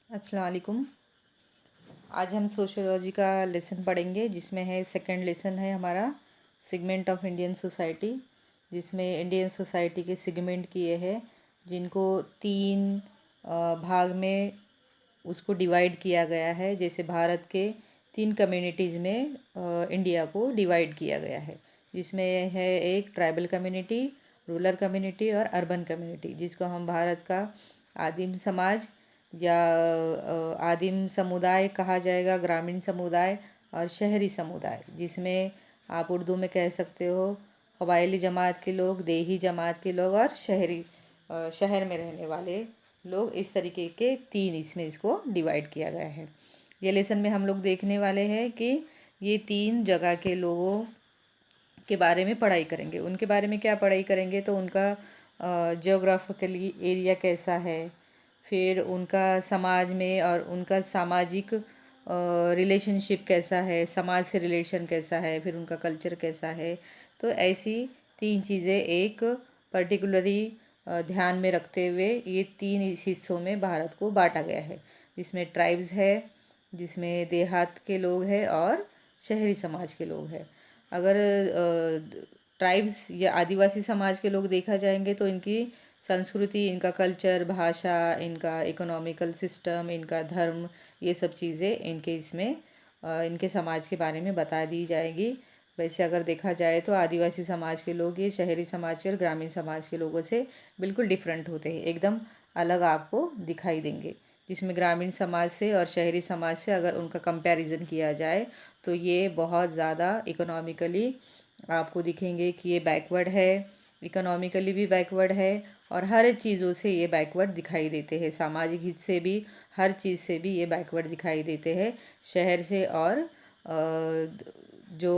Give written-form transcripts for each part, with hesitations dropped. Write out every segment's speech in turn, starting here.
अस्सलाम वालेकुम। आज हम सोशियोलॉजी का लेसन पढ़ेंगे जिसमें है सेकंड लेसन है हमारा सेगमेंट ऑफ इंडियन सोसाइटी, जिसमें इंडियन सोसाइटी के सेगमेंट किए हैं जिनको तीन भाग में उसको डिवाइड किया गया है। जैसे भारत के तीन कम्युनिटीज़ में इंडिया को डिवाइड किया गया है, जिसमें है एक ट्राइबल कम्युनिटी, रूरल कम्युनिटी और अर्बन कम्युनिटी, जिसको हम भारत का आदिम समाज या आदिम समुदाय कहा जाएगा, ग्रामीण समुदाय और शहरी समुदाय, जिसमें आप उर्दू में कह सकते हो कबायली जमात के लोग, देही जमात के लोग और शहर में रहने वाले लोग। इस तरीके के तीन इसमें इसको डिवाइड किया गया है। ये लेसन में हम लोग देखने वाले हैं कि ये तीन जगह के लोगों के बारे में पढ़ाई करेंगे। उनके बारे में क्या पढ़ाई करेंगे तो उनका जियोग्राफिकली एरिया कैसा है, फिर उनका समाज में और उनका सामाजिक रिलेशनशिप कैसा है, समाज से रिलेशन कैसा है, फिर उनका कल्चर कैसा है। तो ऐसी तीन चीज़ें एक पर्टिकुलरली ध्यान में रखते हुए ये तीन इस हिस्सों में भारत को बांटा गया है, जिसमें ट्राइब्स है, जिसमें देहात के लोग हैं और शहरी समाज के लोग हैं। अगर ट्राइब्स या आदिवासी समाज के लोग देखा जाएंगे तो इनकी संस्कृति, इनका कल्चर, भाषा, इनका इकोनॉमिकल सिस्टम, इनका धर्म, ये सब चीज़ें इनके इसमें इनके समाज के बारे में बता दी जाएगी। वैसे अगर देखा जाए तो आदिवासी समाज के लोग ये शहरी समाज के और ग्रामीण समाज के लोगों से बिल्कुल डिफरेंट होते हैं, एकदम अलग आपको दिखाई देंगे। जिसमें ग्रामीण समाज से और शहरी समाज से अगर उनका कंपैरिजन किया जाए तो ये बहुत ज़्यादा इकोनॉमिकली आपको दिखेंगे कि ये बैकवर्ड है, इकोनॉमिकली भी बैकवर्ड है और हर चीज़ों से ये बैकवर्ड दिखाई देते हैं। सामाजिक हित से भी, हर चीज़ से भी ये बैकवर्ड दिखाई देते हैं शहर से और जो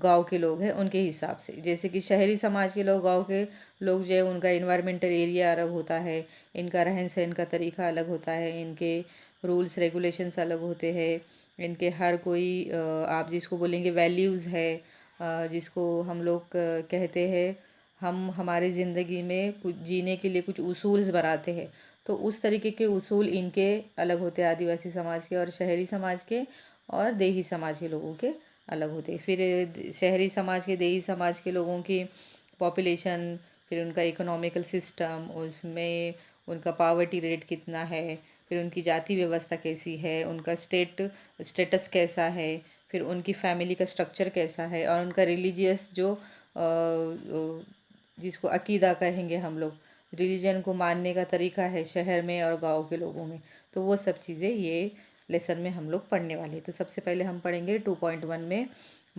गांव के लोग हैं उनके हिसाब से। जैसे कि शहरी समाज के लोग, गांव के लोग जो है उनका इन्वायरमेंटल एरिया अलग होता है, इनका रहन सहन का तरीका अलग होता है, इनके रूल्स रेगुलेशंस अलग होते हैं, इनके हर कोई आप जिसको बोलेंगे वैल्यूज़ है, जिसको हम लोग कहते हैं हम हमारे ज़िंदगी में कुछ जीने के लिए कुछ उसूल्स बनाते हैं। तो उस तरीके के उसूल इनके अलग होते हैं, आदिवासी समाज के और शहरी समाज के और देही समाज के लोगों के अलग होते हैं। फिर शहरी समाज के, देही समाज के लोगों की पॉपुलेशन, फिर उनका इकोनॉमिकल सिस्टम, उसमें उनका पावर्टी रेट कितना है, फिर उनकी जाति व्यवस्था कैसी है, उनका स्टेटस कैसा है, फिर उनकी फैमिली का स्ट्रक्चर कैसा है और उनका रिलीजियस जो जिसको अकीदा कहेंगे हम लोग, रिलीजन को मानने का तरीका है शहर में और गांव के लोगों में। तो वो सब चीज़ें ये लेसन में हम लोग पढ़ने वाले हैं। तो सबसे पहले हम पढ़ेंगे 2.1 में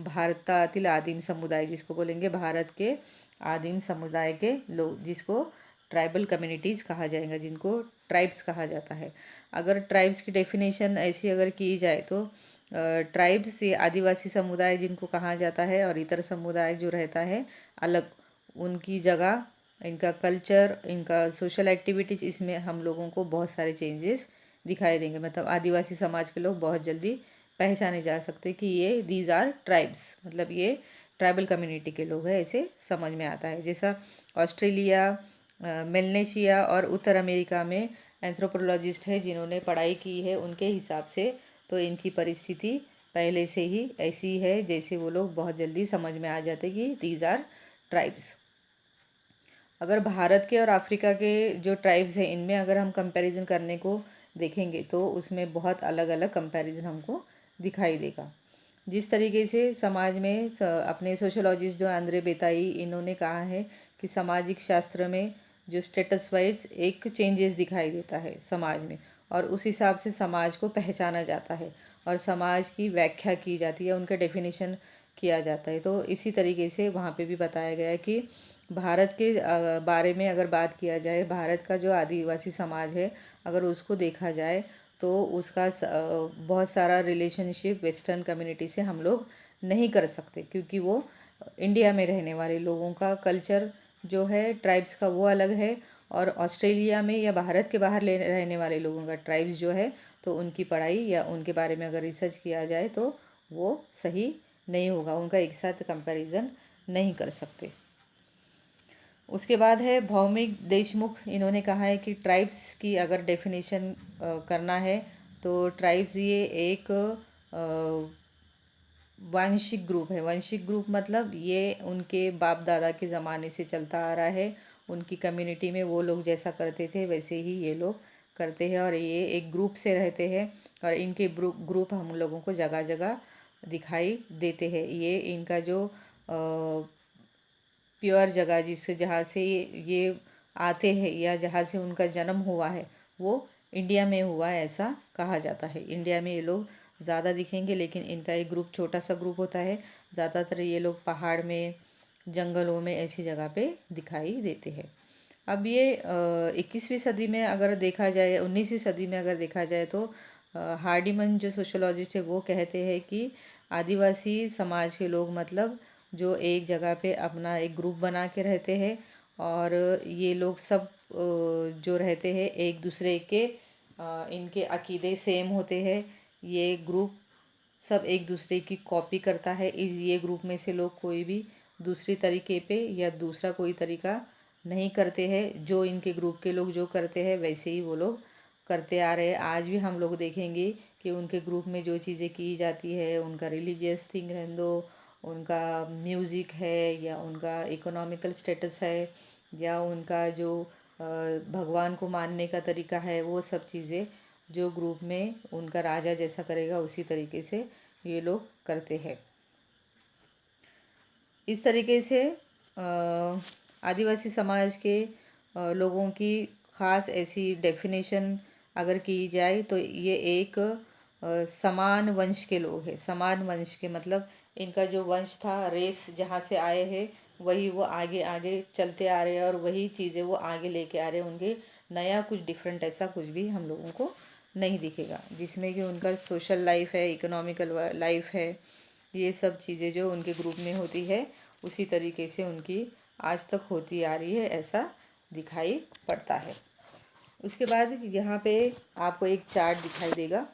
भारतातील आदिम समुदाय, जिसको बोलेंगे भारत के आदिम समुदाय के लोग, जिसको ट्राइबल कम्युनिटीज़ कहा जाएगा, जिनको ट्राइब्स कहा जाता है। अगर ट्राइब्स की डेफिनेशन ऐसी अगर की जाए तो ट्राइब्स ये आदिवासी समुदाय जिनको कहा जाता है और इतर समुदाय जो रहता है अलग, उनकी जगह, इनका कल्चर, इनका सोशल एक्टिविटीज़, इसमें हम लोगों को बहुत सारे चेंजेस दिखाई देंगे। मतलब आदिवासी समाज के लोग बहुत जल्दी पहचाने जा सकते कि ये दीज आर ट्राइब्स, मतलब ये ट्राइबल कम्युनिटी के लोग हैं, ऐसे समझ में आता है। जैसा ऑस्ट्रेलिया, मेलनेशिया और उत्तर अमेरिका में एंथ्रोपोलॉजिस्ट है जिन्होंने पढ़ाई की है, उनके हिसाब से तो इनकी परिस्थिति पहले से ही ऐसी है जैसे वो लोग बहुत जल्दी समझ में आ जाते कि दीज आर ट्राइब्स। अगर भारत के और अफ्रीका के जो ट्राइब्स हैं इनमें अगर हम कंपैरिजन करने को देखेंगे तो उसमें बहुत अलग अलग कंपैरिजन हमको दिखाई देगा। जिस तरीके से समाज में अपने सोशोलॉजिस्ट जो आंद्रे बेताई, इन्होंने कहा है कि सामाजिक शास्त्र में जो स्टेटस वाइज एक चेंजेस दिखाई देता है समाज में और उस हिसाब से समाज को पहचाना जाता है और समाज की व्याख्या की जाती है, उनका डेफिनेशन किया जाता है। तो इसी तरीके से वहाँ पे भी बताया गया है कि भारत के बारे में अगर बात किया जाए, भारत का जो आदिवासी समाज है अगर उसको देखा जाए तो उसका बहुत सारा रिलेशनशिप वेस्टर्न कम्युनिटी से हम लोग नहीं कर सकते, क्योंकि वो इंडिया में रहने वाले लोगों का कल्चर जो है ट्राइब्स का वो अलग है और ऑस्ट्रेलिया में या भारत के बाहर रहने वाले लोगों का ट्राइब्स जो है तो उनकी पढ़ाई या उनके बारे में अगर रिसर्च किया जाए तो वो सही नहीं होगा, उनका एक साथ कंपैरिजन नहीं कर सकते। उसके बाद है भौमिक देशमुख। इन्होंने कहा है कि ट्राइब्स की अगर डेफिनेशन करना है तो ट्राइब्स ये एक वांशिक ग्रुप है। वांशिक ग्रुप मतलब ये उनके बाप दादा के ज़माने से चलता आ रहा है। उनकी कम्युनिटी में वो लोग जैसा करते थे वैसे ही ये लोग करते हैं और ये एक ग्रुप से रहते हैं और इनके ग्रुप हम लोगों को जगह जगह दिखाई देते हैं। ये इनका जो प्योर जगह जिससे जहाँ से ये आते हैं या जहाँ से उनका जन्म हुआ है वो इंडिया में हुआ है ऐसा कहा जाता है। इंडिया में ये लोग ज़्यादा दिखेंगे लेकिन इनका एक ग्रुप छोटा सा ग्रुप होता है। ज़्यादातर ये लोग पहाड़ में जंगलों में ऐसी जगह पे दिखाई देते हैं। अब ये 21वीं सदी में अगर देखा जाए 19वीं सदी में अगर देखा जाए तो हार्डीमन जो सोशोलॉजिस्ट है वो कहते हैं कि आदिवासी समाज के लोग मतलब जो एक जगह पे अपना एक ग्रुप बना के रहते हैं और ये लोग सब जो रहते हैं एक दूसरे के इनके अकीदे सेम होते हैं। ये ग्रुप सब एक दूसरे की कॉपी करता है। इस ये ग्रुप में से लोग कोई भी दूसरी तरीके पे या दूसरा कोई तरीका नहीं करते हैं। जो इनके ग्रुप के लोग जो करते हैं वैसे ही वो लोग करते आ रहे हैं। आज भी हम लोग देखेंगे कि उनके ग्रुप में जो चीज़ें की जाती है उनका रिलीजियस थिंग रहने दो, उनका म्यूज़िक है या उनका इकोनॉमिकल स्टेटस है या उनका जो भगवान को मानने का तरीका है वो सब चीज़ें जो ग्रुप में उनका राजा जैसा करेगा उसी तरीके से ये लोग करते हैं। इस तरीके से आदिवासी समाज के लोगों की ख़ास ऐसी डेफिनेशन अगर की जाए तो ये एक समान वंश के लोग हैं। समान वंश के मतलब इनका जो वंश था रेस जहाँ से आए हैं वही वो आगे आगे चलते आ रहे हैं और वही चीज़ें वो आगे लेके आ रहे हैं। उनके नया कुछ डिफरेंट ऐसा कुछ भी हम लोगों को नहीं दिखेगा जिसमें कि उनका सोशल लाइफ है, इकोनॉमिकल लाइफ है, ये सब चीज़ें जो उनके ग्रुप में होती है उसी तरीके से उनकी आज तक होती आ रही है ऐसा दिखाई पड़ता है। उसके बाद यहाँ पे आपको एक चार्ट दिखाई देगा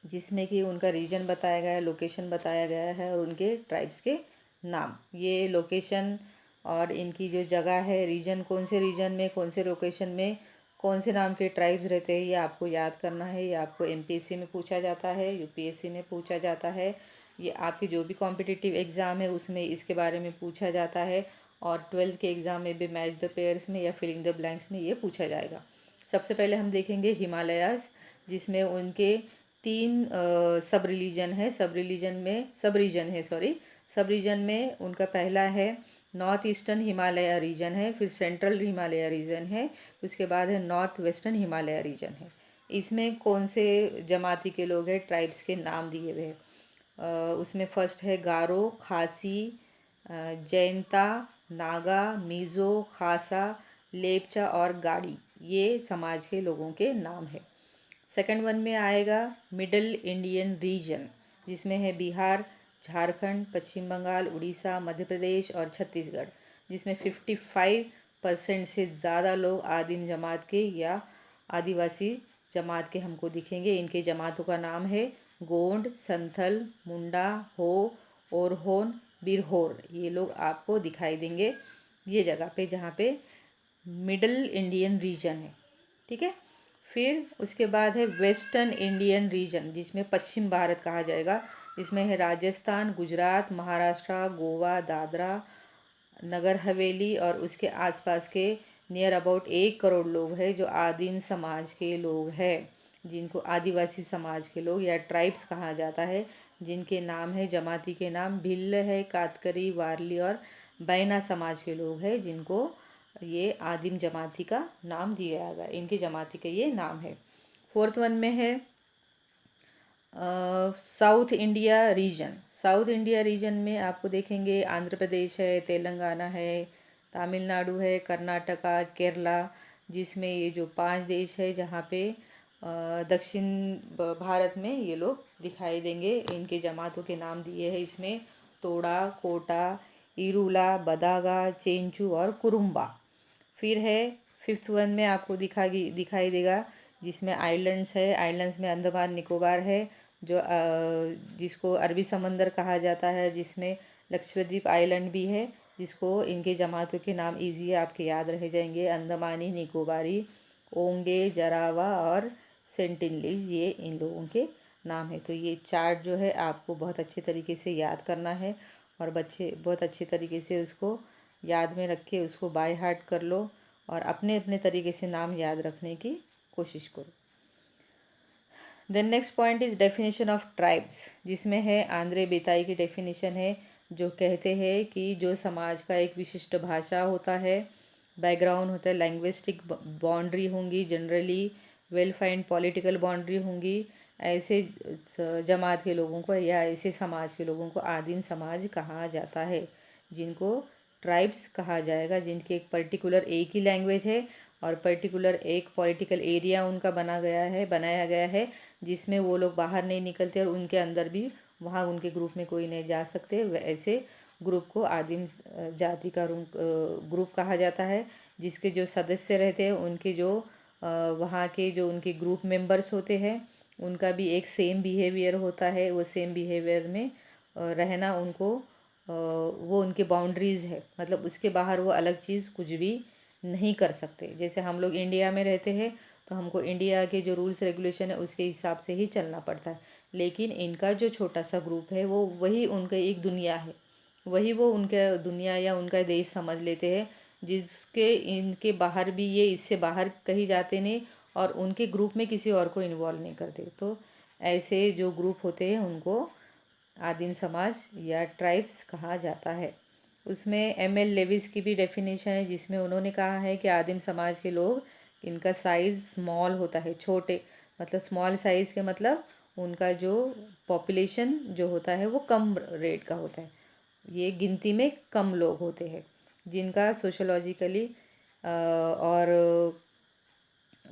जिसमें कि उनका रीजन बताया गया है, लोकेशन बताया गया है और उनके ट्राइब्स के नाम। ये लोकेशन और इनकी जो जगह है रीजन कौन से रीजन में कौन से लोकेशन में कौन से नाम के ट्राइब्स रहते हैं ये आपको याद करना है। ये आपको एमपीएससी में पूछा जाता है, यूपीएससी में पूछा जाता है। ये आपके जो भी कॉम्पिटिटिव एग्ज़ाम है उसमें इसके बारे में पूछा जाता है और 12th के एग्ज़ाम में भी मैच द पेयर्स में या फिलिंग द ब्लैंक्स में ये पूछा जाएगा। सबसे पहले हम देखेंगे हिमालयाज़ जिसमें उनके तीन सब रिलीजन है। सब रीजन है सॉरी। सब रीजन में उनका पहला है नॉर्थ ईस्टर्न हिमालय रीजन है, फिर सेंट्रल हिमालय रीजन है, उसके बाद है नॉर्थ वेस्टर्न हिमालय रीजन है। इसमें कौन से जमाती के लोग हैं ट्राइब्स के नाम दिए हुए हैं। उसमें फर्स्ट है गारो, खासी, जैंता, नागा, मिज़ो, खासा, लेपचा और गाड़ी। ये समाज के लोगों के नाम है। सेकंड वन में आएगा मिडल इंडियन रीजन जिसमें है बिहार, झारखंड, पश्चिम बंगाल, उड़ीसा, मध्य प्रदेश और छत्तीसगढ़, जिसमें 55% से ज़्यादा लोग आदिम जमात के या आदिवासी जमात के हमको दिखेंगे। इनके जमातों का नाम है गोंड, संथल, मुंडा, हो, ओरहोन, बिरहोर। ये लोग आपको दिखाई देंगे ये जगह पे जहाँ पे मिडल इंडियन रीजन है। ठीक है। फिर उसके बाद है वेस्टर्न इंडियन रीजन जिसमें पश्चिम भारत कहा जाएगा। इसमें है राजस्थान, गुजरात, महाराष्ट्र, गोवा, दादरा नगर हवेली और उसके आसपास के नियर अबाउट 1 करोड़ लोग हैं जो आदिम समाज के लोग हैं, जिनको आदिवासी समाज के लोग या ट्राइब्स कहा जाता है, जिनके नाम है जमाती के नाम भिल्ल है, कातकरी, वारली और बैना समाज के लोग हैं, जिनको ये आदिम जमाती का नाम दिया गया। इनके जमाती का ये नाम है। फोर्थ वन में है south India region. South India region में आपको देखेंगे आंध्र प्रदेश है, तेलंगाना है, तमिलनाडु है, कर्नाटका, केरला, जिसमें ये जो 5 देश है जहाँ पे दक्षिण भारत में ये लोग दिखाई देंगे। इनके जमातों के नाम दिए हैं इसमें तोड़ा, कोटा, इरूला, बदागा, चेंचू और कुरुम्बा। फिर है फिफ्थ वन में आपको दिखाई देगा जिसमें आइलैंड्स है। आइलैंड्स में अंडमान निकोबार है जो जिसको अरबी समंदर कहा जाता है, जिसमें लक्षद्वीप आइलैंड भी है जिसको इनके जमातों के नाम इजी आपके याद रह जाएंगे। अंडमानी निकोबारी, ओंगे, जरावा और सेंटिनलीज, ये इन लोगों के नाम है। तो ये चार्ट जो है आपको बहुत अच्छे तरीके से याद करना है और बच्चे बहुत अच्छे तरीके से उसको याद में रख के उसको बाय हार्ट कर लो और अपने अपने तरीके से नाम याद रखने की कोशिश करो। Then next point is definition of tribes, जिसमें है आंद्रे बेताई की डेफिनेशन है, जो कहते हैं कि जो समाज का एक विशिष्ट भाषा होता है, बैकग्राउंड होता है, लैंग्विस्टिक बाउंड्री होंगी, generally well find political boundary होंगी, ऐसे जमात के लोगों को या ऐसे समाज के लोगों को आदिम समाज कहा जाता है, जिनको ट्राइब्स कहा जाएगा, जिनकी एक पर्टिकुलर एक ही लैंग्वेज है और पर्टिकुलर एक पॉलिटिकल एरिया उनका बनाया गया है, जिसमें वो लोग बाहर नहीं निकलते और उनके अंदर भी वहाँ उनके ग्रुप में कोई नहीं जा सकते। ऐसे ग्रुप को आदिम जाति का ग्रुप कहा जाता है, जिसके जो सदस्य रहते हैं उनके जो वहाँ के जो उनके ग्रुप मेंबर्स होते हैं उनका भी एक सेम बिहेवियर होता है। वो सेम बिहेवियर में रहना उनको वो उनके बाउंड्रीज़ है, मतलब उसके बाहर वो अलग चीज़ कुछ भी नहीं कर सकते। जैसे हम लोग इंडिया में रहते हैं तो हमको इंडिया के जो रूल्स रेगुलेशन है उसके हिसाब से ही चलना पड़ता है, लेकिन इनका जो छोटा सा ग्रुप है वो वही उनका एक दुनिया है, वही वो उनका दुनिया या उनका देश समझ लेते हैं, जिसके इनके बाहर भी ये इससे बाहर कहीं जाते नहीं और उनके ग्रुप में किसी और को इन्वॉल्व नहीं करते। तो ऐसे जो ग्रुप होते हैं उनको आदिम समाज या ट्राइब्स कहा जाता है। उसमें एम.एल. लेविस की भी डेफिनेशन है, जिसमें उन्होंने कहा है कि आदिम समाज के लोग, इनका साइज़ स्मॉल होता है, छोटे, मतलब स्मॉल साइज़ के मतलब उनका जो पॉपुलेशन जो होता है वो कम रेट का होता है, ये गिनती में कम लोग होते हैं, जिनका सोशोलॉजिकली और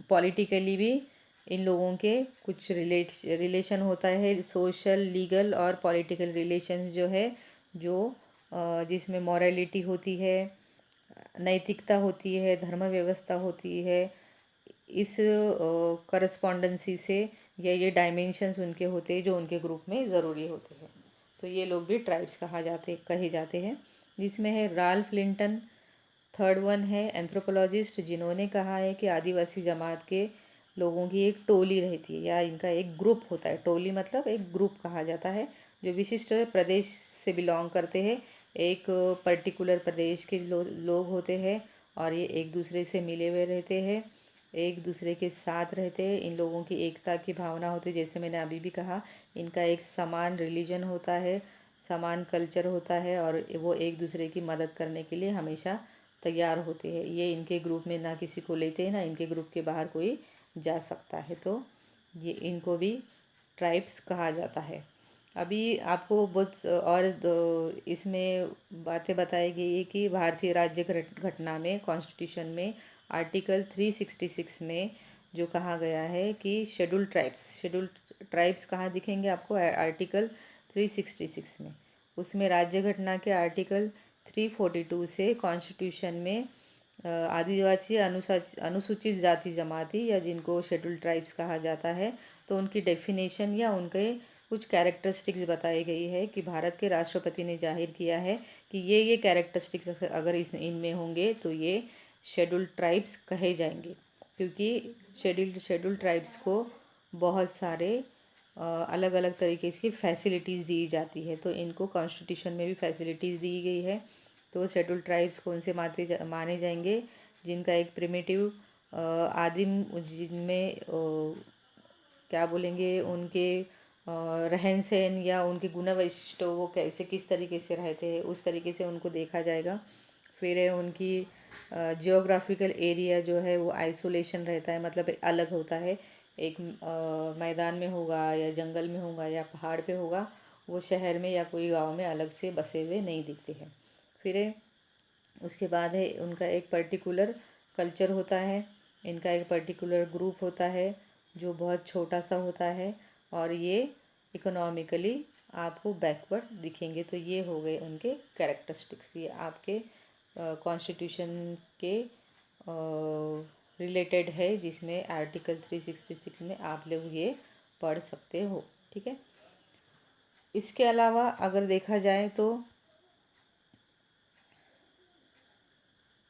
पॉलिटिकली भी इन लोगों के कुछ रिलेशन होता है, सोशल, लीगल और पॉलिटिकल रिलेशंस जो है, जो जिसमें मॉरलिटी होती है, नैतिकता होती है, धर्म व्यवस्था होती है। इस करस्पॉन्डेंसी से ये डायमेंशंस उनके होते हैं जो उनके ग्रुप में ज़रूरी होते हैं। तो ये लोग भी ट्राइब्स कहे जाते हैं। जिसमें है राल्फ लिंटन, थर्ड वन है एंथ्रोपोलॉजिस्ट, जिन्होंने कहा है कि आदिवासी जमात के लोगों की एक टोली रहती है या इनका एक ग्रुप होता है। टोली मतलब एक ग्रुप कहा जाता है, जो विशिष्ट प्रदेश से बिलोंग करते हैं, एक पर्टिकुलर प्रदेश के लोग होते हैं और ये एक दूसरे से मिले हुए रहते हैं, एक दूसरे के साथ रहते हैं। इन लोगों की एकता की भावना होती है, जैसे मैंने अभी भी कहा, इनका एक समान रिलीजन होता है, समान कल्चर होता है और वो एक दूसरे की मदद करने के लिए हमेशा तैयार होते हैं। ये इनके ग्रुप में ना किसी को लेते हैं, ना इनके ग्रुप के बाहर कोई जा सकता है। तो ये इनको भी ट्राइब्स कहा जाता है। अभी आपको बहुत और इसमें बातें बताई गई है कि भारतीय राज्य घटना में, कॉन्स्टिट्यूशन में आर्टिकल 366 में जो कहा गया है कि शेड्यूल ट्राइब्स कहाँ दिखेंगे आपको, आर्टिकल 366 में। उसमें राज्य घटना के आर्टिकल 342 से कॉन्स्टिट्यूशन में आदिवासी अनुसूचित जाति जमाती या जिनको शेड्यूल ट्राइब्स कहा जाता है, तो उनकी डेफिनेशन या उनके कुछ कैरेक्टरिस्टिक्स बताई गई है कि भारत के राष्ट्रपति ने जाहिर किया है कि ये कैरेक्टरिस्टिक्स अगर इनमें होंगे तो ये शेड्यूल ट्राइब्स कहे जाएंगे, क्योंकि शेड्यूल ट्राइब्स को बहुत सारे अलग अलग तरीके की फैसिलिटीज़ दी जाती है। तो इनको कॉन्स्टिट्यूशन में भी फैसिलिटीज़ दी गई है। तो शेड्यूल ट्राइब्स कौन से माने जाएंगे, जिनका एक प्रिमिटिव आदिम, जिनमें क्या बोलेंगे, उनके रहन सहन या उनके गुण वैशिष्ट वो कैसे किस तरीके से रहते हैं उस तरीके से उनको देखा जाएगा। फिर है उनकी जियोग्राफिकल एरिया जो है वो आइसोलेशन रहता है, मतलब अलग होता है, एक मैदान में होगा या जंगल में होगा या पहाड़ पे होगा, वो शहर में या कोई गांव में अलग से बसे हुए नहीं दिखते हैं। फिर है उसके बाद है उनका एक पर्टिकुलर कल्चर होता है, इनका एक पर्टिकुलर ग्रुप होता है जो बहुत छोटा सा होता है और ये इकोनॉमिकली आपको बैकवर्ड दिखेंगे। तो ये हो गए उनके कैरेक्टरिस्टिक्स, ये आपके कॉन्स्टिट्यूशन के रिलेटेड है, जिसमें आर्टिकल 366 में आप लोग ये पढ़ सकते हो। ठीक है। इसके अलावा अगर देखा जाए तो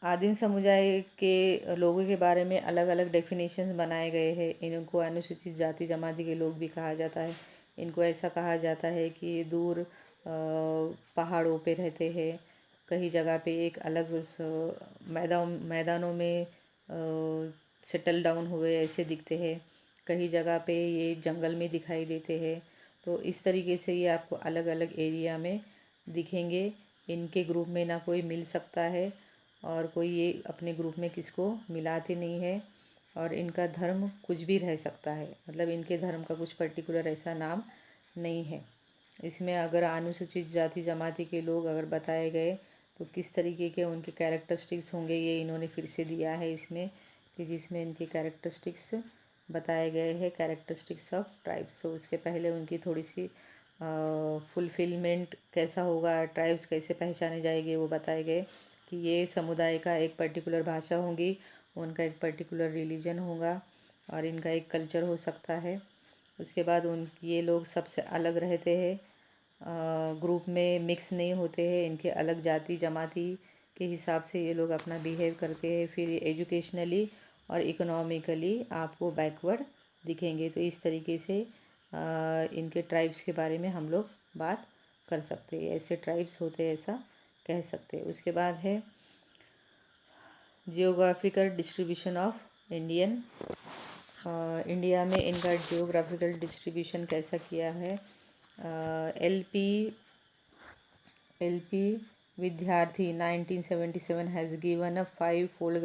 आदिम समुदाय के लोगों के बारे में अलग अलग डेफिनेशंस बनाए गए हैं। इनको अनुसूचित जाति जमाती के लोग भी कहा जाता है। इनको ऐसा कहा जाता है कि दूर पहाड़ों पे रहते हैं, कई जगह पे एक अलग मैदानों में सेटल डाउन हुए ऐसे दिखते हैं, कई जगह पे ये जंगल में दिखाई देते हैं। तो इस तरीके से ये आपको अलग अलग एरिया में दिखेंगे। इनके ग्रुप में ना कोई मिल सकता है और कोई ये अपने ग्रुप में किसको मिलाते नहीं है, और इनका धर्म कुछ भी रह सकता है, मतलब इनके धर्म का कुछ पर्टिकुलर ऐसा नाम नहीं है। इसमें अगर अनुसूचित जाति जमाती के लोग अगर बताए गए तो किस तरीके के उनके कैरेक्टरिस्टिक्स होंगे, ये इन्होंने फिर से दिया है इसमें, कि जिसमें इनके कैरेक्टरिस्टिक्स बताए गए हैं, कैरेक्टरिस्टिक्स ऑफ ट्राइब्स। तो उसके पहले उनकी थोड़ी सी फुलफिलमेंट कैसा होगा, ट्राइब्स कैसे पहचाने जाएंगे, वो बताए गए कि ये समुदाय का एक पर्टिकुलर भाषा होगी, उनका एक पर्टिकुलर रिलीजन होगा और इनका एक कल्चर हो सकता है। उसके बाद ये लोग सबसे अलग रहते हैं, ग्रुप में मिक्स नहीं होते हैं, इनके अलग जाति जमाती के हिसाब से ये लोग अपना बिहेव करते हैं। फिर एजुकेशनली और इकोनॉमिकली आपको बैकवर्ड दिखेंगे। तो इस तरीके से इनके ट्राइब्स के बारे में हम लोग बात कर सकते हैं, ऐसे ट्राइब्स होते हैं ऐसा कह सकते हैं। उसके बाद है geographical distribution of Indian. India में इनका जियोग्राफिकल डिस्ट्रीब्यूशन कैसा किया है। एलपी विद्यार्थी 1977 has given a five-fold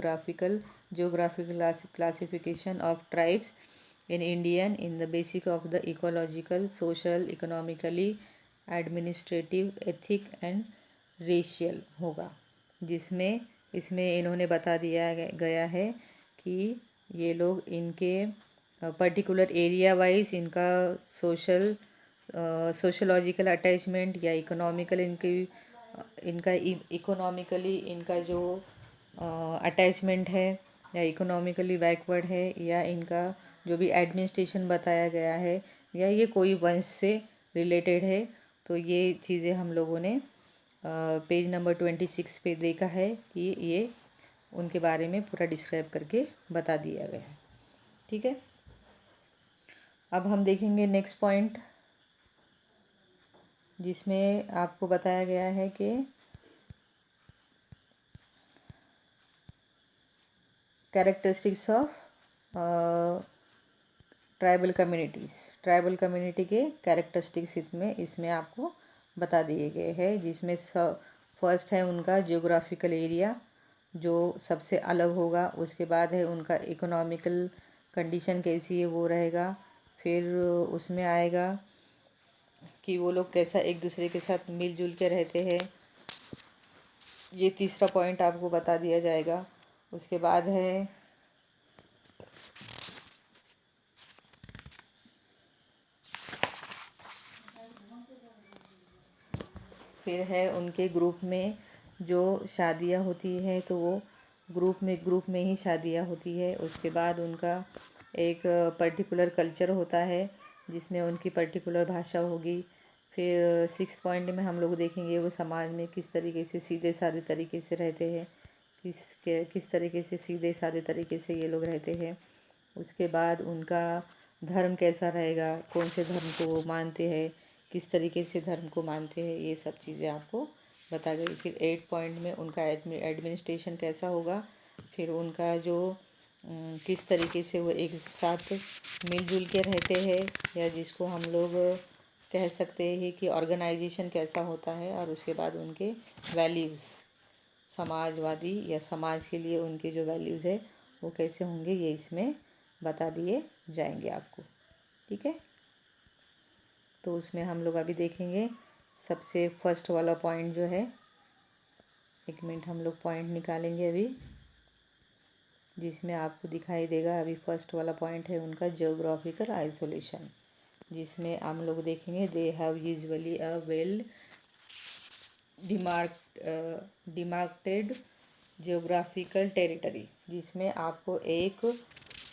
geographical classification of tribes in Indian in the basis of the ecological, social, economically, administrative, ethic and racial होगा, जिसमें इसमें इन्होंने बता दिया गया है कि ये लोग इनके पर्टिकुलर एरिया वाइज इनका सोशलॉजिकल अटैचमेंट या इकोनॉमिकल इनका इकोनॉमिकली इनका जो अटैचमेंट है या इकोनॉमिकली बैकवर्ड है, या इनका जो भी एडमिनिस्ट्रेशन बताया गया है, या ये कोई वंश से रिलेटेड है। तो ये चीज़ें हम लोगों ने पेज नंबर 26 पे देखा है कि ये उनके बारे में पूरा डिस्क्राइब करके बता दिया गया है। ठीक है, अब हम देखेंगे नेक्स्ट पॉइंट, जिसमें आपको बताया गया है कि कैरेक्टरिस्टिक्स ऑफ ट्राइबल कम्युनिटी के कैरेक्टरिस्टिक्स इसमें आपको बता दिए गए हैं। जिसमें फर्स्ट है उनका जियोग्राफिकल एरिया जो सबसे अलग होगा। उसके बाद है उनका इकोनॉमिकल कंडीशन कैसी है वो रहेगा। फिर उसमें आएगा कि वो लोग कैसा एक दूसरे के साथ मिलजुल के रहते हैं, ये तीसरा पॉइंट आपको बता दिया जाएगा। उसके बाद है फिर है उनके ग्रुप में जो शादियां होती है, तो वो ग्रुप में ही शादियां होती है। उसके बाद उनका एक पर्टिकुलर कल्चर होता है जिसमें उनकी पर्टिकुलर भाषा होगी। फिर 6 पॉइंट में हम लोग देखेंगे वो समाज में किस तरीके से सीधे साधे तरीके से रहते हैं, किस तरीके से सीधे साधे तरीके से ये लोग रहते हैं। उसके बाद उनका धर्म कैसा रहेगा, कौन से धर्म को वो मानते हैं, किस तरीके से धर्म को मानते हैं, ये सब चीज़ें आपको बता गई। फिर 8 पॉइंट में उनका एडमिनिस्ट्रेशन कैसा होगा। फिर उनका जो किस तरीके से वो एक साथ मिलजुल के रहते हैं, या जिसको हम लोग कह सकते हैं कि ऑर्गेनाइजेशन कैसा होता है। और उसके बाद उनके वैल्यूज़, समाजवादी या समाज के लिए उनके जो वैल्यूज़ है वो कैसे होंगे, ये इसमें बता दिए जाएंगे आपको। ठीक है, तो उसमें हम लोग अभी देखेंगे सबसे फर्स्ट वाला पॉइंट जो है, एक मिनट हम लोग पॉइंट निकालेंगे अभी, जिसमें आपको दिखाई देगा। अभी फर्स्ट वाला पॉइंट है उनका जियोग्राफिकल आइसोलेशन, जिसमें हम लोग देखेंगे they have usually a well demarcated geographical territory, जिसमें आपको एक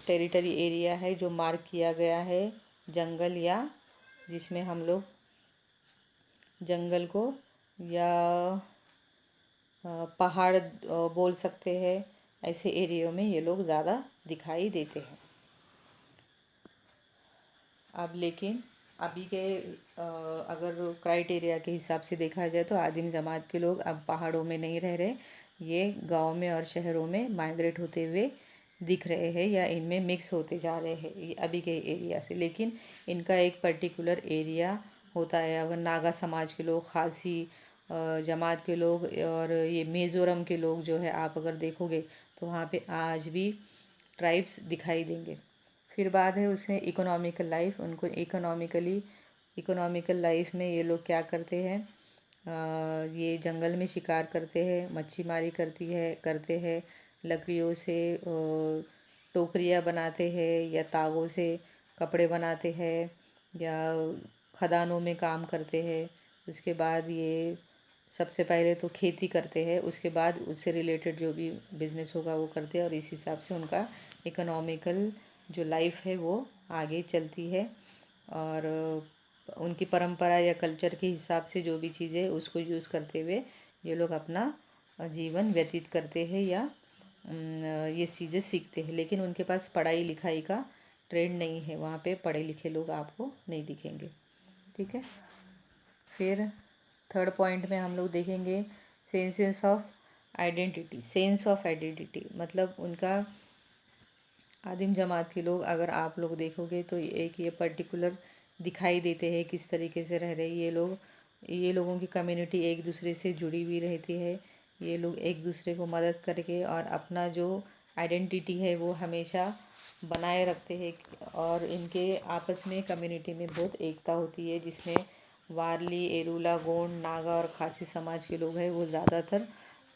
टेरिटरी एरिया है जो मार्क किया गया है जंगल, या जिसमें हम लोग जंगल को या पहाड़ बोल सकते हैं, ऐसे एरियो में ये लोग ज़्यादा दिखाई देते हैं। अब लेकिन अभी के अगर क्राइटेरिया के हिसाब से देखा जाए तो आदिम जमात के लोग अब पहाड़ों में नहीं रह रहे, ये गांव में और शहरों में माइग्रेट होते हुए दिख रहे हैं या इनमें मिक्स होते जा रहे हैं ये अभी के एरिया से। लेकिन इनका एक पर्टिकुलर एरिया होता है। अगर नागा समाज के लोग, खासी जमात के लोग और ये मिज़ोरम के लोग जो है, आप अगर देखोगे तो वहाँ पे आज भी ट्राइब्स दिखाई देंगे। फिर बात है उसमें इकोनॉमिकल लाइफ। उनको इकोनॉमिकल लाइफ में ये लोग क्या करते हैं, ये जंगल में शिकार करते हैं, मच्छी मारी करते हैं, लकड़ियों से टोकरियाँ बनाते हैं या तागों से कपड़े बनाते हैं या खदानों में काम करते हैं। उसके बाद ये सबसे पहले तो खेती करते हैं, उसके बाद उससे रिलेटेड जो भी बिजनेस होगा वो करते हैं और इस हिसाब से उनका इकोनॉमिकल जो लाइफ है वो आगे चलती है। और उनकी परंपरा या कल्चर के हिसाब से जो भी चीज़ें उसको यूज़ करते हुए ये लोग अपना जीवन व्यतीत करते हैं या ये चीज़ें सीखते हैं। लेकिन उनके पास पढ़ाई लिखाई का ट्रेंड नहीं है, वहाँ पे पढ़े लिखे लोग आपको नहीं दिखेंगे। ठीक है। फिर थर्ड पॉइंट में हम लोग देखेंगे सेंस ऑफ आइडेंटिटी मतलब उनका आदिम जमात के लोग अगर आप लोग देखोगे तो एक ये पर्टिकुलर दिखाई देते हैं किस तरीके से रह रहे ये लोग। ये लोगों की कम्युनिटी एक दूसरे से जुड़ी हुई रहती है। ये लोग एक दूसरे को मदद करके और अपना जो आइडेंटिटी है वो हमेशा बनाए रखते हैं। और इनके आपस में कम्युनिटी में बहुत एकता होती है, जिसमें वारली, एरुला, गोंड, नागा और खासी समाज के लोग हैं वो ज़्यादातर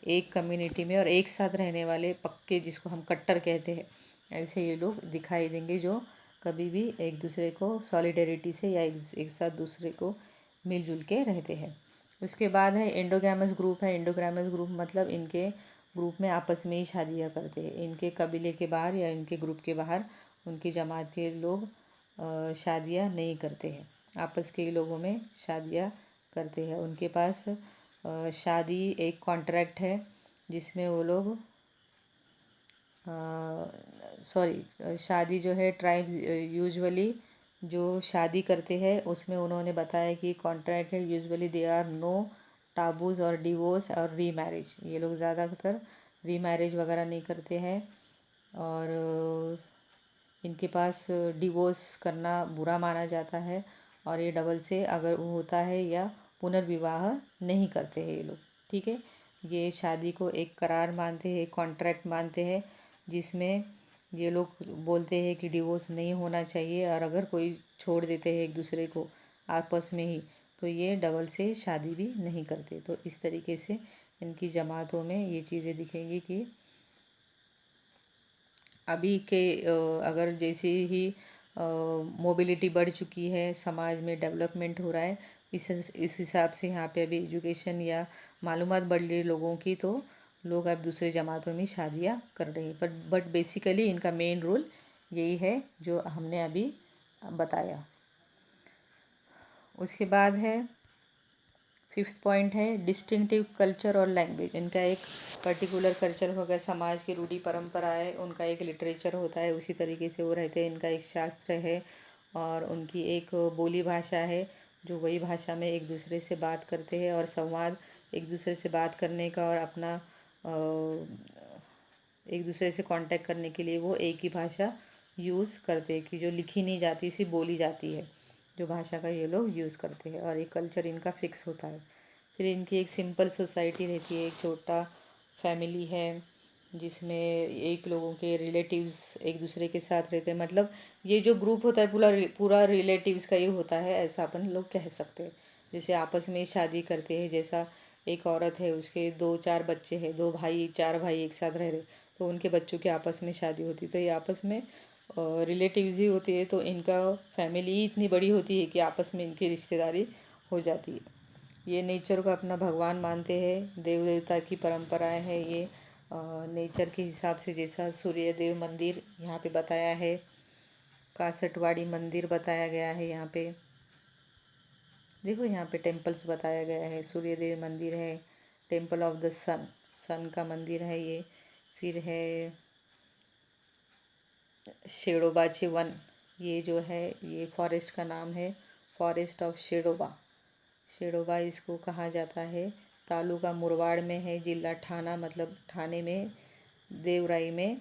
एक कम्युनिटी में और एक साथ रहने वाले पक्के, जिसको हम कट्टर कहते हैं, ऐसे ये लोग दिखाई देंगे जो कभी भी एक दूसरे को सॉलिडेरिटी से या एक साथ दूसरे को मिलजुल के रहते हैं। उसके बाद है एंडोगैमस ग्रुप है। एंडोगैमस ग्रुप मतलब इनके ग्रुप में आपस में ही शादियाँ करते हैं। इनके कबीले के बाहर या इनके ग्रुप के बाहर उनकी जमात के लोग शादियाँ नहीं करते हैं, आपस के लोगों में शादियाँ करते हैं। उनके पास शादी एक कॉन्ट्रैक्ट है जिसमें वो लोग शादी जो है ट्राइब्स यूजुअली जो शादी करते हैं उसमें उन्होंने बताया कि कॉन्ट्रैक्ट है। यूजुअली दे आर नो टाबूज और डिवोर्स और रीमैरिज। ये लोग ज़्यादातर रीमैरिज वगैरह नहीं करते हैं और इनके पास डिवोर्स करना बुरा माना जाता है और ये डबल से अगर वो होता है या पुनर्विवाह नहीं करते हैं ये लोग। ठीक है। ये शादी को एक करार मानते हैं, एक कॉन्ट्रैक्ट मानते हैं जिसमें ये लोग बोलते हैं कि डिवोर्स नहीं होना चाहिए और अगर कोई छोड़ देते हैं एक दूसरे को आपस में ही तो ये डबल से शादी भी नहीं करते। तो इस तरीके से इनकी जमातों में ये चीज़ें दिखेंगी कि अभी के अगर जैसे ही मोबिलिटी बढ़ चुकी है, समाज में डेवलपमेंट हो रहा है, इस हिसाब से यहाँ पे अभी एजुकेशन या मालूमात बढ़ रही है लोगों की, तो लोग अब दूसरे जमातों में शादियाँ कर रहे हैं। बट बेसिकली इनका मेन रोल यही है जो हमने अभी बताया। उसके बाद है फिफ्थ पॉइंट है डिस्टिंक्टिव कल्चर और लैंग्वेज। इनका एक पर्टिकुलर कल्चर होगा, समाज की रूढ़ी परंपरा है, उनका एक लिटरेचर होता है, उसी तरीके से वो रहते हैं। इनका एक शास्त्र है और उनकी एक बोली भाषा है जो वही भाषा में एक दूसरे से बात करते हैं और संवाद एक दूसरे से बात करने का और अपना एक दूसरे से कांटेक्ट करने के लिए वो एक ही भाषा यूज़ करते हैं कि जो लिखी नहीं जाती, सिर्फ बोली जाती है, जो भाषा का ये लोग यूज़ करते हैं और एक कल्चर इनका फिक्स होता है। फिर इनकी एक सिंपल सोसाइटी रहती है, एक छोटा फैमिली है जिसमें एक लोगों के रिलेटिव्स एक दूसरे के साथ रहते हैं। मतलब ये जो ग्रुप होता है पूरा पूरा रिलेटिव्स का ही होता है, ऐसा अपन लोग कह सकते हैं। जैसे आपस में शादी करते हैं, जैसा एक औरत है उसके 2-4 बच्चे हैं, 2 भाई 4 भाई एक साथ रह रहे तो उनके बच्चों की आपस में शादी होती, तो ये आपस में रिलेटिव्स ही होती है। तो इनका फैमिली ही इतनी बड़ी होती है कि आपस में इनकी रिश्तेदारी हो जाती है। ये नेचर को अपना भगवान मानते हैं, देव देवता की परंपराएं है ये। नेचर के हिसाब से जैसा सूर्य देव मंदिर यहाँ पे बताया है, कासटवाड़ी मंदिर बताया गया है। यहाँ पे देखो, यहाँ पे टेम्पल्स बताया गया है, सूर्य देव मंदिर है, टेम्पल ऑफ द सन, सन का मंदिर है ये। फिर है शेडोबाची वन, ये जो है ये फॉरेस्ट का नाम है, फॉरेस्ट ऑफ शेडोबा। शेडोबा इसको कहा जाता है। तालुका मुरबाड में है, जिला ठाना, मतलब ठाणे में, देवराई में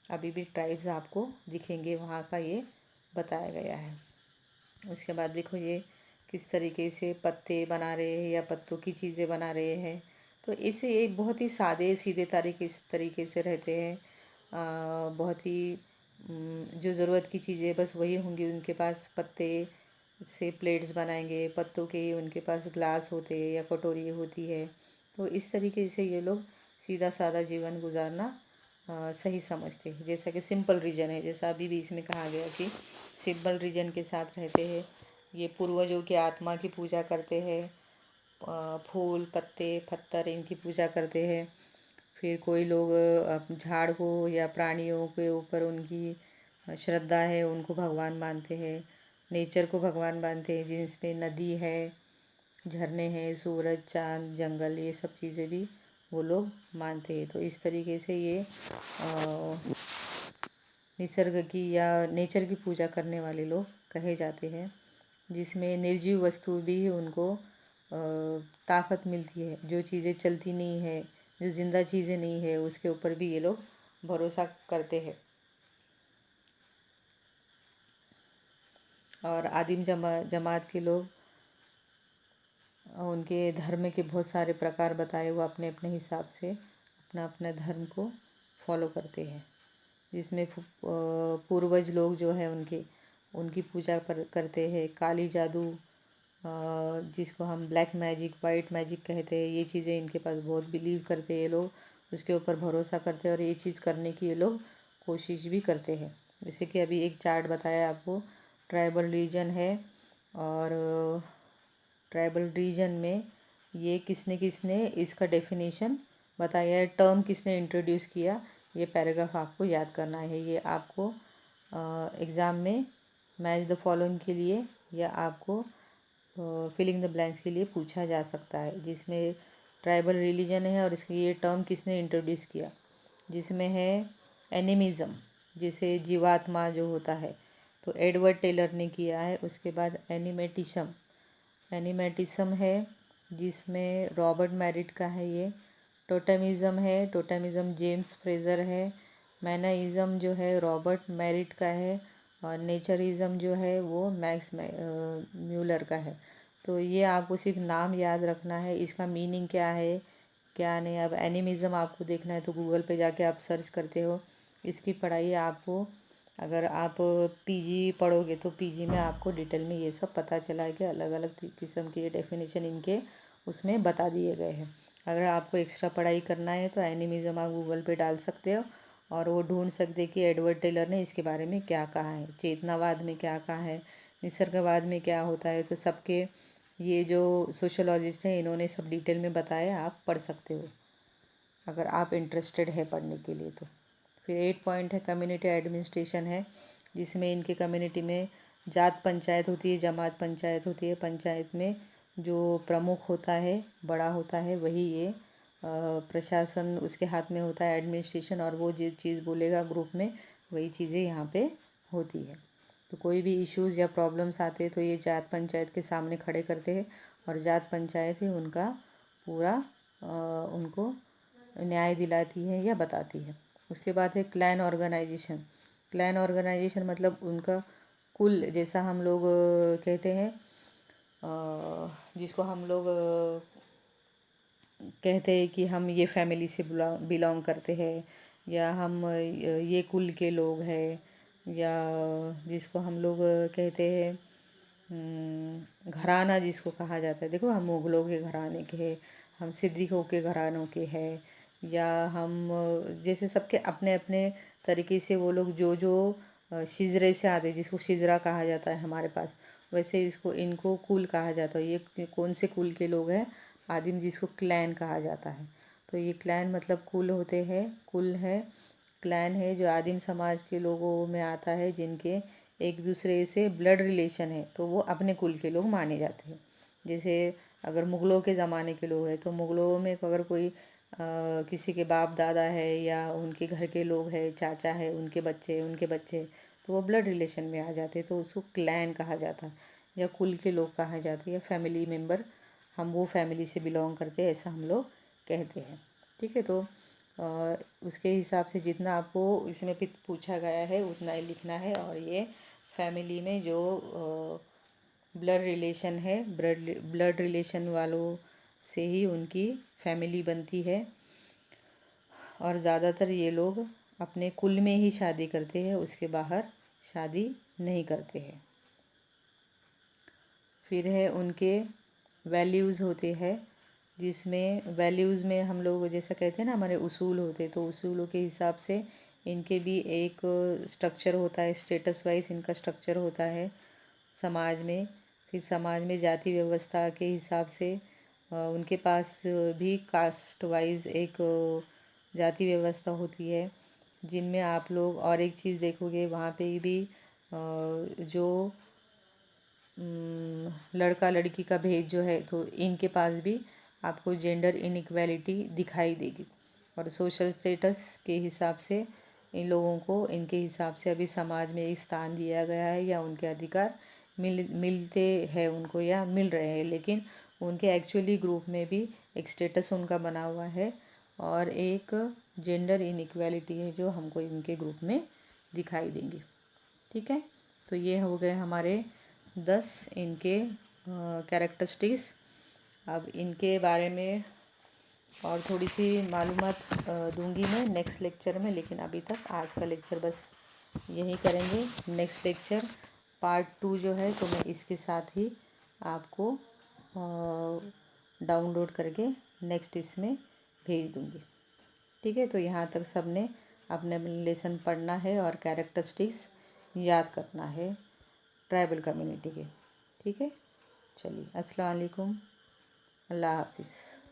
अभी भी ट्राइब्स आपको दिखेंगे, वहाँ का ये बताया गया है। उसके बाद देखो ये किस तरीके से पत्ते बना रहे हैं या पत्तों की चीज़ें बना रहे हैं। तो इसे ये बहुत ही सादे सीधे तरीके से रहते हैं। बहुत ही जो ज़रूरत की चीज़ें बस वही होंगी उनके पास। पत्ते से प्लेट्स बनाएंगे, पत्तों के उनके पास ग्लास होते हैं या कटोरी होती है। तो इस तरीके से ये लोग सीधा सादा जीवन गुजारना सही समझते हैं। जैसा कि सिंपल रीजन है, जैसा अभी भी इसमें कहा गया कि सिंपल रीजन के साथ रहते हैं। ये पूर्वजों की आत्मा की पूजा करते हैं। फूल पत्ते पत्थर इनकी पूजा करते हैं। फिर कोई लोग झाड़ को या प्राणियों के ऊपर उनकी श्रद्धा है, उनको भगवान मानते हैं। नेचर को भगवान मानते हैं, जिसमें नदी है, झरने हैं, सूरज, चाँद, जंगल, ये सब चीज़ें भी वो लोग मानते हैं। तो इस तरीके से ये निसर्ग की या नेचर की पूजा करने वाले लोग कहे जाते हैं। जिसमें निर्जीव वस्तु भी उनको ताकत मिलती है। जो चीज़ें चलती नहीं है, जो ज़िंदा चीज़ें नहीं है, उसके ऊपर भी ये लोग भरोसा करते हैं। और आदिम जमात के लोग उनके धर्म के बहुत सारे प्रकार बताए, वो अपने अपने हिसाब से अपना अपना धर्म को फॉलो करते हैं। जिसमें पूर्वज लोग जो है उनकी पूजा करते हैं। काली जादू, जिसको हम ब्लैक मैजिक, वाइट मैजिक कहते हैं, ये चीज़ें इनके पास बहुत बिलीव करते हैं ये लोग, उसके ऊपर भरोसा करते हैं और ये चीज़ करने की ये लोग कोशिश भी करते हैं। जैसे कि अभी एक चार्ट बताया आपको, ट्राइबल रीजन है, और ट्राइबल रीजन में ये किसने इसका डेफिनेशन बताया है, टर्म किसने इंट्रोड्यूस किया, ये पैराग्राफ आपको याद करना है। ये आपको एग्ज़ाम में मैच द फॉलोइंग के लिए या आपको फिलिंग द ब्लैंक्स के लिए पूछा जा सकता है। जिसमें ट्राइबल रिलीजन है और इसकी ये टर्म किसने इंट्रोड्यूस किया। जिसमें है एनिमिज़म, जिसे जीवात्मा जो होता है, तो एडवर्ड टेलर ने किया है। उसके बाद एनिमेटिज्म है, जिसमें रॉबर्ट मैरिट का है ये। टोटेमिज़म जेम्स फ्रेज़र है। मैनाइज़म जो है रॉबर्ट मैरिट का है। और नेचरिज़म जो है वो मैक्स म्यूलर का है। तो ये आपको सिर्फ नाम याद रखना है, इसका मीनिंग क्या है क्या नहीं। अब एनिमिज़म आपको देखना है तो गूगल पे जाके आप सर्च करते हो। इसकी पढ़ाई आपको, अगर आप पीजी पढ़ोगे तो पीजी में आपको डिटेल में ये सब पता चला है कि अलग अलग किस्म के डेफिनेशन इनके उसमें बता दिए गए हैं। अगर आपको एक्स्ट्रा पढ़ाई करना है तो एनिमिज़म आप गूगल पे डाल सकते हो और वो ढूंढ सकते हैं कि एडवर्ड टेलर ने इसके बारे में क्या कहा है, चेतनावाद में क्या कहा है, निसर्गवाद में क्या होता है। तो सबके ये जो सोशोलॉजिस्ट हैं इन्होंने सब डिटेल में बताया, आप पढ़ सकते हो अगर आप इंटरेस्टेड है पढ़ने के लिए तो। फिर 8 पॉइंट है कम्युनिटी एडमिनिस्ट्रेशन है, जिसमें इनके कम्युनिटी में जात पंचायत होती है, जमात पंचायत होती है। पंचायत में जो प्रमुख होता है, बड़ा होता है, वही ये प्रशासन उसके हाथ में होता है, एडमिनिस्ट्रेशन, और वो जो चीज़ बोलेगा ग्रुप में वही चीज़ें यहाँ पे होती है। तो कोई भी इश्यूज़ या प्रॉब्लम्स आते हैं तो ये जात पंचायत के सामने खड़े करते हैं और जात पंचायत ही उनका पूरा उनको न्याय दिलाती है या बताती है। उसके बाद है क्लैन ऑर्गेनाइजेशन। क्लैन ऑर्गेनाइजेशन मतलब उनका कुल, जैसा हम लोग कहते हैं, जिसको हम लोग कहते हैं कि हम ये फैमिली से बिलोंग करते हैं, या हम ये कुल के लोग हैं, या जिसको हम लोग कहते हैं घराना, जिसको कहा जाता है। देखो हम मुगलों के घराने के हैं, हम सिद्दीकों के घरानों के हैं, या हम जैसे सबके अपने अपने तरीके से वो लोग जो जो शिजरे से आते, जिसको शिजरा कहा जाता है हमारे पास, वैसे इनको कुल कहा जाता है। ये कौन से कुल के लोग हैं, आदिम, जिसको क्लैन कहा जाता है। तो ये क्लैन मतलब कुल होते हैं, कुल है। क्लैन है जो आदिम समाज के लोगों में आता है, जिनके एक दूसरे से ब्लड रिलेशन है, तो वो अपने कुल के लोग माने जाते हैं। जैसे अगर मुग़लों के ज़माने के लोग हैं तो मुग़लों में अगर कोई किसी के बाप दादा है या उनके घर के लोग हैं, चाचा है, उनके बच्चे, तो वो ब्लड रिलेशन में आ जाते, तो उसको क्लैन कहा जाता या कुल के लोग कहा जाते या फैमिली मेम्बर, हम वो फैमिली से बिलोंग करते हैं, ऐसा हम लोग कहते हैं। ठीक है, तो उसके हिसाब से जितना आपको इसमें भी पूछा गया है उतना ही लिखना है। और ये फैमिली में जो ब्लड रिलेशन है, ब्लड रिलेशन वालों से ही उनकी फैमिली बनती है और ज़्यादातर ये लोग अपने कुल में ही शादी करते हैं, उसके बाहर शादी नहीं करते हैं। फिर है उनके वैल्यूज़ होते हैं, जिसमें वैल्यूज़ में हम लोग जैसा कहते हैं ना, हमारे उसूल होते, तो उसूलों के हिसाब से इनके भी एक स्ट्रक्चर होता है, स्टेटस वाइज इनका स्ट्रक्चर होता है समाज में। फिर समाज में जाति व्यवस्था के हिसाब से उनके पास भी कास्ट वाइज एक जाति व्यवस्था होती है, जिनमें आप लोग और एक चीज़ देखोगे वहाँ पे भी जो लड़का लड़की का भेद जो है, तो इनके पास भी आपको जेंडर इनइक्वालिटी दिखाई देगी। और सोशल स्टेटस के हिसाब से इन लोगों को इनके हिसाब से अभी समाज में एक स्थान दिया गया है या उनके अधिकार मिलते हैं उनको या मिल रहे हैं, लेकिन उनके एक्चुअली ग्रुप में भी एक स्टेटस उनका बना हुआ है और एक जेंडर इनइक्वालिटी है जो हमको इनके ग्रुप में दिखाई देंगी। ठीक है, तो ये हो गए हमारे 10 इनके कैरेक्टरिस्टिक्स। अब इनके बारे में और थोड़ी सी मालूमात दूंगी मैं नेक्स्ट लेक्चर में, लेकिन अभी तक आज का लेक्चर बस यही करेंगे। नेक्स्ट लेक्चर पार्ट 2 जो है, तो मैं इसके साथ ही आपको डाउनलोड करके नेक्स्ट इसमें भेज दूंगी। ठीक है, तो यहाँ तक सबने अपने लेसन पढ़ना है और कैरेक्टरिस्टिक्स याद करना है ट्राइबल कम्युनिटी के। ठीक है, चलिए, अस्सलाम वालेकुम, अल्लाह हाफिज़।